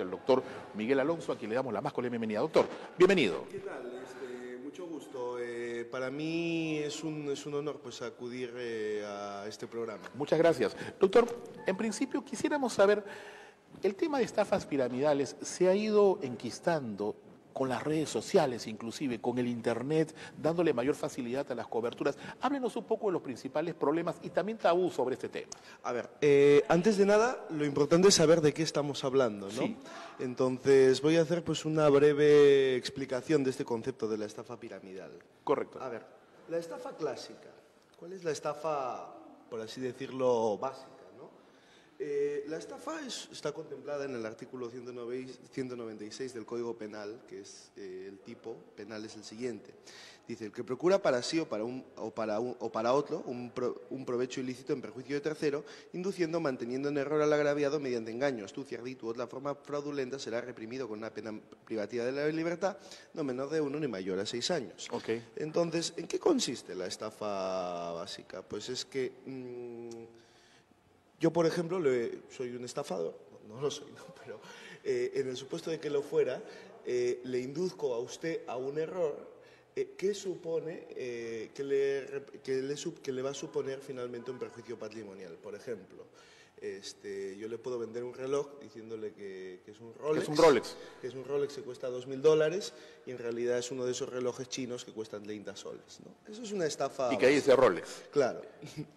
El doctor Miguel Alonso, a quien le damos la más cordial bienvenida. Doctor, bienvenido. ¿Qué tal? Mucho gusto. Para mí es un honor pues acudir a este programa. Muchas gracias. Doctor, en principio quisiéramos saber, el tema de estafas piramidales se ha ido enquistando con las redes sociales, inclusive con el Internet, dándole mayor facilidad a las coberturas. Háblenos un poco de los principales problemas y también tabú sobre este tema. A ver, antes de nada, lo importante es saber de qué estamos hablando, ¿no? Sí. Entonces, voy a hacer pues una breve explicación de este concepto de la estafa piramidal. Correcto. A ver, la estafa clásica. ¿Cuál es la estafa, por así decirlo, básica? La estafa está contemplada en el artículo 196 del Código Penal, que es el tipo penal es el siguiente. Dice, el que procura para sí o para otro un provecho ilícito en perjuicio de tercero, induciendo o manteniendo en error al agraviado mediante engaño, astucia, ardid u otra forma fraudulenta, será reprimido con una pena privativa de la libertad no menor de 1 ni mayor a 6 años. Okay. Entonces, ¿en qué consiste la estafa básica? Pues es que... yo, por ejemplo, soy un estafador, no lo soy, ¿no? Pero en el supuesto de que lo fuera, le induzco a usted a un error que supone que le va a suponer finalmente un perjuicio patrimonial. Por ejemplo, yo le puedo vender un reloj diciéndole que es un Rolex. Es un Rolex. Que es un Rolex que cuesta $2000 y en realidad es uno de esos relojes chinos que cuestan 30 soles, ¿no? Eso es una estafa. Y que ahí dice Rolex. Claro,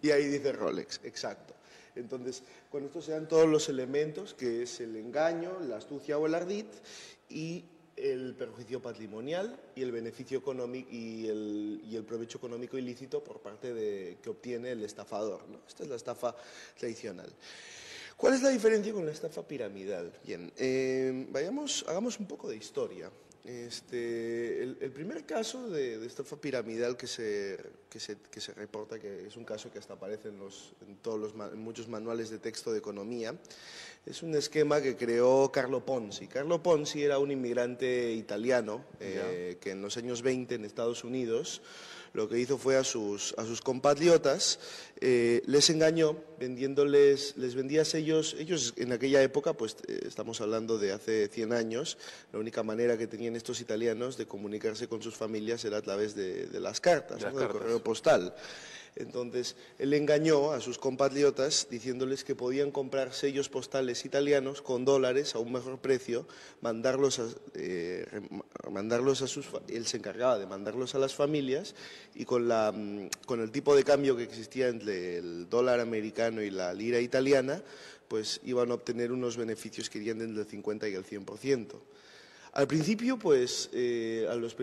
y ahí dice Rolex, exacto. Entonces, con esto se dan todos los elementos, que es el engaño, la astucia o el ardid, y el perjuicio patrimonial y el beneficio económico y el provecho económico ilícito por parte que obtiene el estafador, ¿no? Esta es la estafa tradicional. ¿Cuál es la diferencia con la estafa piramidal? Bien, hagamos un poco de historia. El primer caso de estafa piramidal que se reporta, que es un caso que hasta aparece en muchos manuales de texto de economía, es un esquema que creó Carlo Ponzi. Carlo Ponzi era un inmigrante italiano que en los años 20 en Estados Unidos lo que hizo fue a sus compatriotas, les engañó les vendía sellos. Ellos en aquella época, pues estamos hablando de hace 100 años, la única manera que tenían estos italianos de comunicarse con sus familias era a través de las cartas, ¿no? Del correo postal. Entonces, él engañó a sus compatriotas diciéndoles que podían comprar sellos postales italianos con dólares a un mejor precio, él se encargaba de mandarlos a las familias y con el tipo de cambio que existía entre el dólar americano y la lira italiana, pues iban a obtener unos beneficios que irían entre el 50 y el 100%. Al principio, pues, los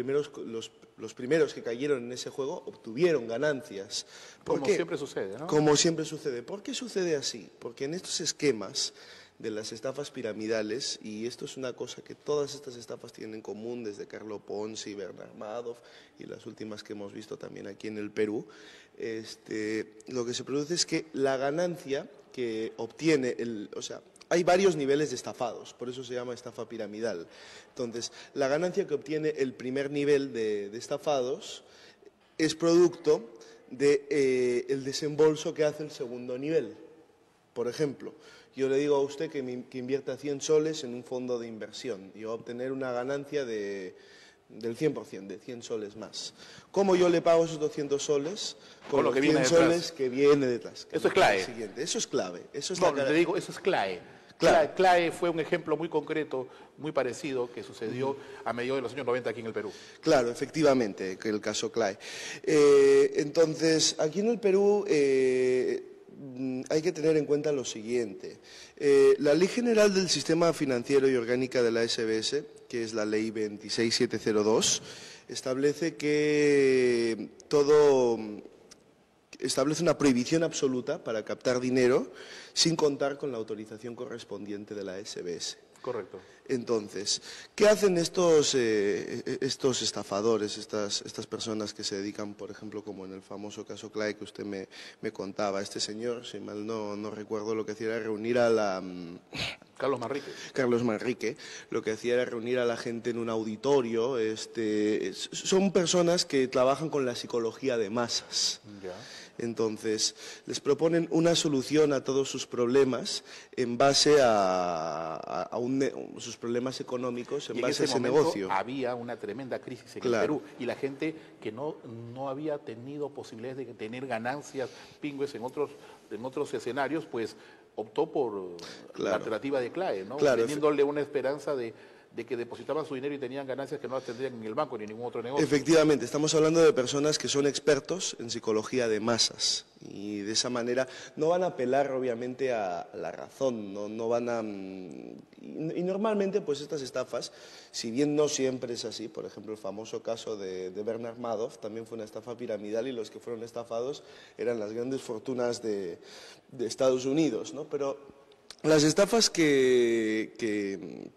primeros que cayeron en ese juego obtuvieron ganancias. Como siempre sucede, ¿no? Como siempre sucede. ¿Por qué sucede así? Porque en estos esquemas de las estafas piramidales, y esto es una cosa que todas estas estafas tienen en común, desde Carlo Ponzi, Bernard Madoff y las últimas que hemos visto también aquí en el Perú, lo que se produce es que la ganancia que obtiene hay varios niveles de estafados, por eso se llama estafa piramidal. Entonces, la ganancia que obtiene el primer nivel de estafados es producto del desembolso que hace el segundo nivel. Por ejemplo, yo le digo a usted que invierta 100 soles en un fondo de inversión y va a obtener una ganancia del 100%, de 100 soles más. ¿Cómo yo le pago esos 200 soles? Con los 100 soles que viene detrás. Eso es clave. Eso es clave. Eso es clave. Claro. CLAE fue un ejemplo muy concreto, muy parecido, que sucedió a mediados de los años 90 aquí en el Perú. Claro, efectivamente, que el caso CLAE. Entonces, aquí en el Perú hay que tener en cuenta lo siguiente. La Ley General del Sistema Financiero y Orgánica de la SBS, que es la Ley 26702, establece establece una prohibición absoluta para captar dinero sin contar con la autorización correspondiente de la SBS. Correcto. Entonces, ¿qué hacen estos estafadores, estas personas que se dedican, por ejemplo, como en el famoso caso CLAE que usted me contaba? Este señor, si mal no recuerdo, lo que hacía era reunir a Carlos Manrique, lo que hacía era reunir a la gente en un auditorio. Son personas que trabajan con la psicología de masas. Ya. Entonces, les proponen una solución a todos sus problemas en base a sus problemas económicos, en base a ese negocio. Había una tremenda crisis en el Perú y la gente que no había tenido posibilidades de tener ganancias pingües en otros escenarios, pues optó por la alternativa de CLAE, ¿no? Teniéndole una esperanza de que depositaban su dinero y tenían ganancias que no las tendrían en el banco ni en ningún otro negocio. Efectivamente, estamos hablando de personas que son expertos en psicología de masas y de esa manera no van a apelar obviamente a la razón, no van a... Y normalmente pues estas estafas, si bien no siempre es así, por ejemplo el famoso caso de Bernard Madoff también fue una estafa piramidal y los que fueron estafados eran las grandes fortunas de Estados Unidos, ¿no? Pero las estafas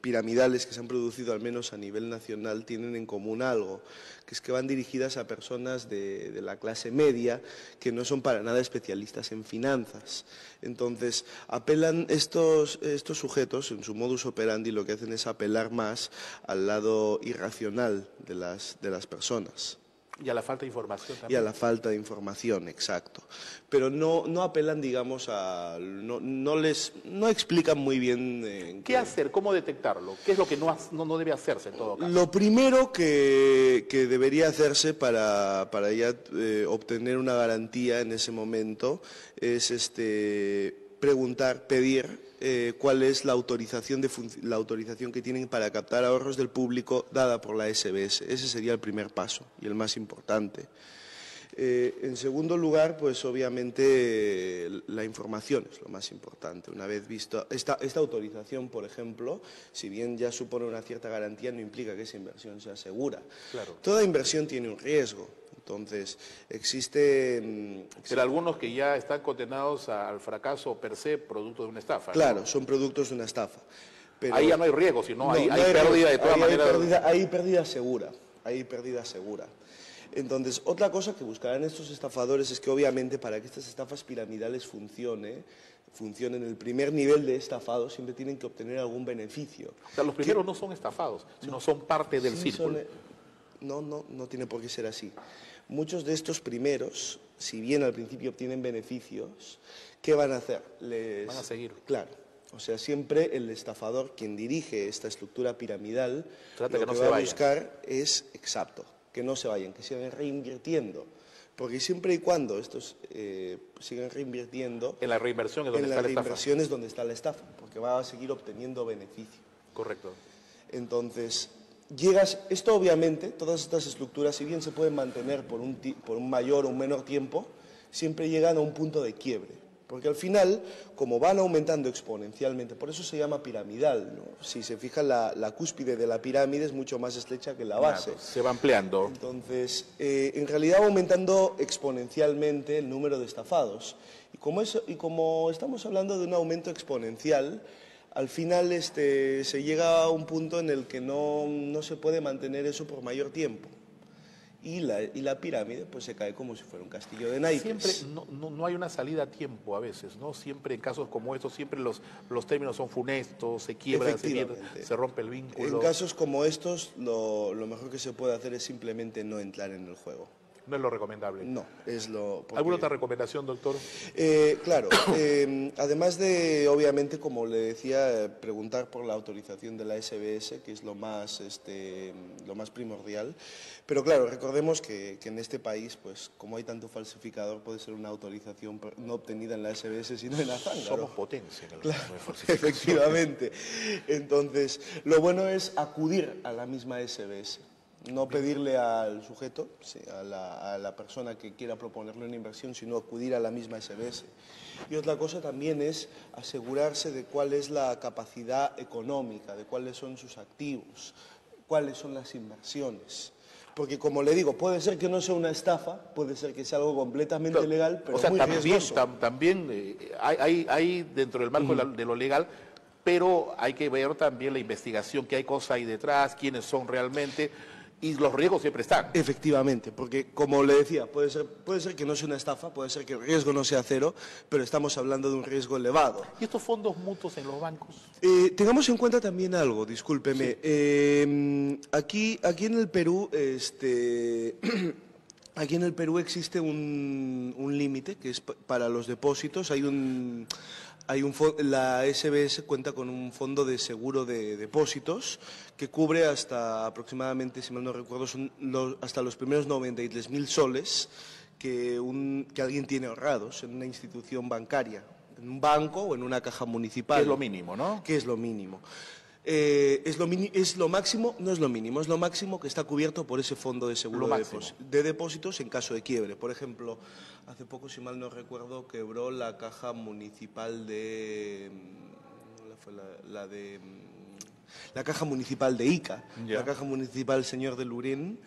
piramidales que se han producido, al menos a nivel nacional, tienen en común algo, que es que van dirigidas a personas de la clase media que no son para nada especialistas en finanzas. Entonces, apelan estos sujetos, en su modus operandi, lo que hacen es apelar más al lado irracional de las personas. Y a la falta de información también. Y a la falta de información, exacto. Pero no apelan, digamos, no explican muy bien... ¿Qué hacer? ¿Cómo detectarlo? ¿Qué es lo que no debe hacerse en todo caso? Lo primero que debería hacerse para ya obtener una garantía en ese momento es pedir cuál es la autorización que tienen para captar ahorros del público dada por la SBS. Ese sería el primer paso y el más importante. En segundo lugar, pues obviamente la información es lo más importante. Una vez visto esta autorización, por ejemplo, si bien ya supone una cierta garantía, no implica que esa inversión sea segura. Claro. Toda inversión tiene un riesgo. Entonces, existe... Pero algunos que ya están condenados al fracaso per se, producto de una estafa. Claro, ¿no? son productos de una estafa. Pero ahí ya no hay riesgo, sino hay pérdida de todas maneras. Hay pérdida segura, Entonces, otra cosa que buscarán estos estafadores es que obviamente para que estas estafas piramidales funcionen, el primer nivel de estafados siempre tienen que obtener algún beneficio. O sea, los primeros no son estafados, sino son parte del círculo. No tiene por qué ser así. Muchos de estos primeros, si bien al principio obtienen beneficios, ¿qué van a hacer? Van a seguir. Claro. O sea, siempre el estafador, quien dirige esta estructura piramidal, lo que va a buscar es, exacto, que no se vayan, que sigan reinvirtiendo. Porque siempre y cuando estos sigan reinvirtiendo... En la reinversión es donde está la estafa. En la reinversión es donde está la estafa, porque va a seguir obteniendo beneficio. Correcto. Entonces... Esto obviamente, todas estas estructuras, si bien se pueden mantener por un mayor o un menor tiempo, siempre llegan a un punto de quiebre. Porque al final, como van aumentando exponencialmente, por eso se llama piramidal, ¿no? Si se fija, la cúspide de la pirámide es mucho más estrecha que la base. Claro, se va ampliando. Entonces, en realidad va aumentando exponencialmente el número de estafados. Y como estamos hablando de un aumento exponencial, al final se llega a un punto en el que no se puede mantener eso por mayor tiempo. Y la pirámide pues se cae como si fuera un castillo de naipes. Siempre no hay una salida a tiempo a veces, ¿no? Siempre en casos como estos, siempre los términos son funestos, se quiebra, se rompe el vínculo. En casos como estos, lo mejor que se puede hacer es simplemente no entrar en el juego. No es lo recomendable. No, es lo... ¿Alguna otra recomendación, doctor? Claro, además de, obviamente, como le decía, preguntar por la autorización de la SBS, que es lo más primordial. Pero claro, recordemos que en este país, pues como hay tanto falsificador, puede ser una autorización no obtenida en la SBS, sino en la Zángaro. Somos potencia en el claro, de falsificación. Efectivamente. Entonces, lo bueno es acudir a la misma SBS. No pedirle al sujeto, a la persona que quiera proponerle una inversión, sino acudir a la misma SBS. Y otra cosa también es asegurarse de cuál es la capacidad económica, de cuáles son sus activos, cuáles son las inversiones. Porque, como le digo, puede ser que no sea una estafa, puede ser que sea algo completamente legal, pero muy riesgoso. También hay dentro del marco de lo legal, pero hay que ver también la investigación, qué hay cosas ahí detrás, quiénes son realmente... Y los riesgos siempre están. Efectivamente, porque como le decía, puede ser que no sea una estafa, puede ser que el riesgo no sea cero, pero estamos hablando de un riesgo elevado. ¿Y estos fondos mutuos en los bancos? Tengamos en cuenta también algo, discúlpeme. Sí. Aquí en el Perú, Aquí en el Perú existe un límite que es para los depósitos. La SBS cuenta con un fondo de seguro de depósitos que cubre hasta aproximadamente, si mal no recuerdo, hasta los primeros 93.000 soles que alguien tiene ahorrados en una institución bancaria, en un banco o en una caja municipal. Que es lo mínimo, ¿no? Que es lo mínimo. Es lo máximo, no es lo mínimo, es lo máximo que está cubierto por ese fondo de seguro de depósitos en caso de quiebre. Por ejemplo, hace poco, si mal no recuerdo, quebró la caja municipal la caja municipal de Ica, la caja municipal Señor de Lurín.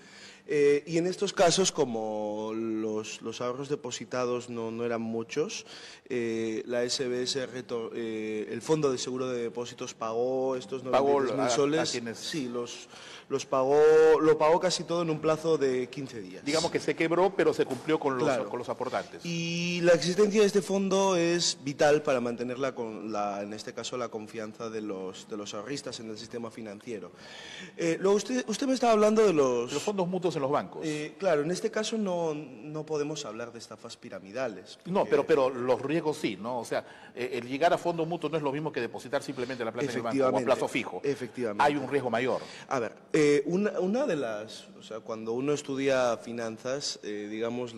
Y en estos casos, como los ahorros depositados no eran muchos, la SBS, el Fondo de Seguro de Depósitos pagó estos 93.000 soles. Sí, lo pagó casi todo en un plazo de 15 días. Digamos que se quebró, pero se cumplió con los aportantes. Y la existencia de este fondo es vital para mantener en este caso la confianza de los ahorristas en el sistema financiero. Luego usted me estaba hablando de los fondos mutuos en los bancos. Claro, en este caso no podemos hablar de estafas piramidales. No, pero los riesgos sí, ¿no? O sea, el llegar a fondos mutuos no es lo mismo que depositar simplemente la plata en el banco o a plazo fijo. Efectivamente. Hay un riesgo mayor. A ver, una de las... O sea, cuando uno estudia finanzas, digamos,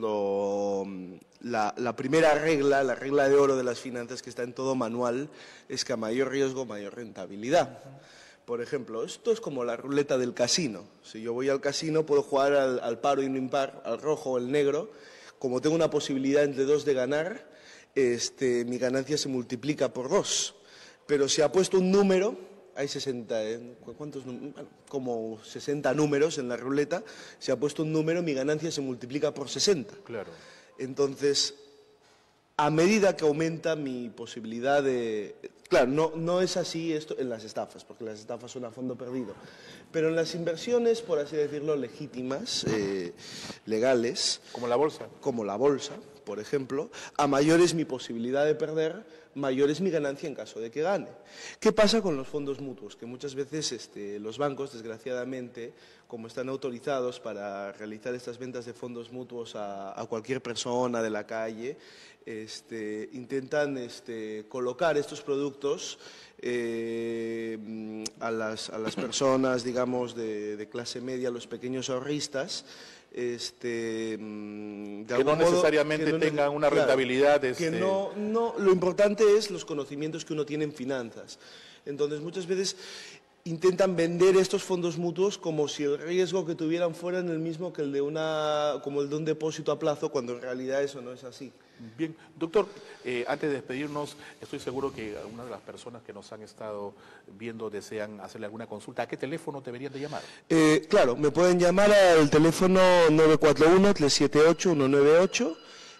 la primera regla, la regla de oro de las finanzas que está en todo manual, es que a mayor riesgo, mayor rentabilidad. Por ejemplo, esto es como la ruleta del casino. Si yo voy al casino puedo jugar al paro y no impar, al rojo o al negro. Como tengo una posibilidad entre dos de ganar, mi ganancia se multiplica por 2. Pero si apuesto un número, hay 60, ¿cuántos números? Bueno, como 60 números en la ruleta. Si apuesto un número, mi ganancia se multiplica por 60. Claro. Entonces, a medida que aumenta mi posibilidad de... Claro, no es así esto en las estafas, porque las estafas son a fondo perdido. Pero en las inversiones, por así decirlo, legítimas, legales... Como la bolsa. Como la bolsa, por ejemplo, a mayor es mi posibilidad de perder, mayor es mi ganancia en caso de que gane. ¿Qué pasa con los fondos mutuos? Que muchas veces los bancos, desgraciadamente, como están autorizados para realizar estas ventas de fondos mutuos a cualquier persona de la calle, intentan colocar estos productos a las personas, digamos, de clase media, los pequeños ahorristas, que no necesariamente tengan una rentabilidad. Lo importante es los conocimientos que uno tiene en finanzas. Entonces, muchas veces intentan vender estos fondos mutuos como si el riesgo que tuvieran fuera el mismo que como el de un depósito a plazo, cuando en realidad eso no es así. Bien, doctor, antes de despedirnos, estoy seguro que algunas de las personas que nos han estado viendo desean hacerle alguna consulta. ¿A qué teléfono deberían de llamar? Claro, me pueden llamar al teléfono 941-378-198.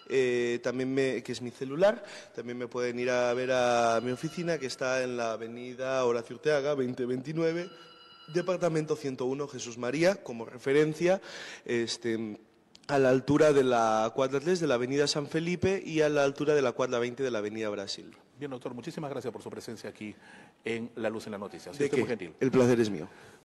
Que es mi celular. También me pueden ir a ver a mi oficina, que está en la avenida Horacio Urteaga, 2029, departamento 101, Jesús María, como referencia, a la altura de la cuadra 3 de la avenida San Felipe y a la altura de la cuadra 20 de la avenida Brasil. Bien, doctor, muchísimas gracias por su presencia aquí en La Luz en las Noticias. Muy gentil. El placer es mío.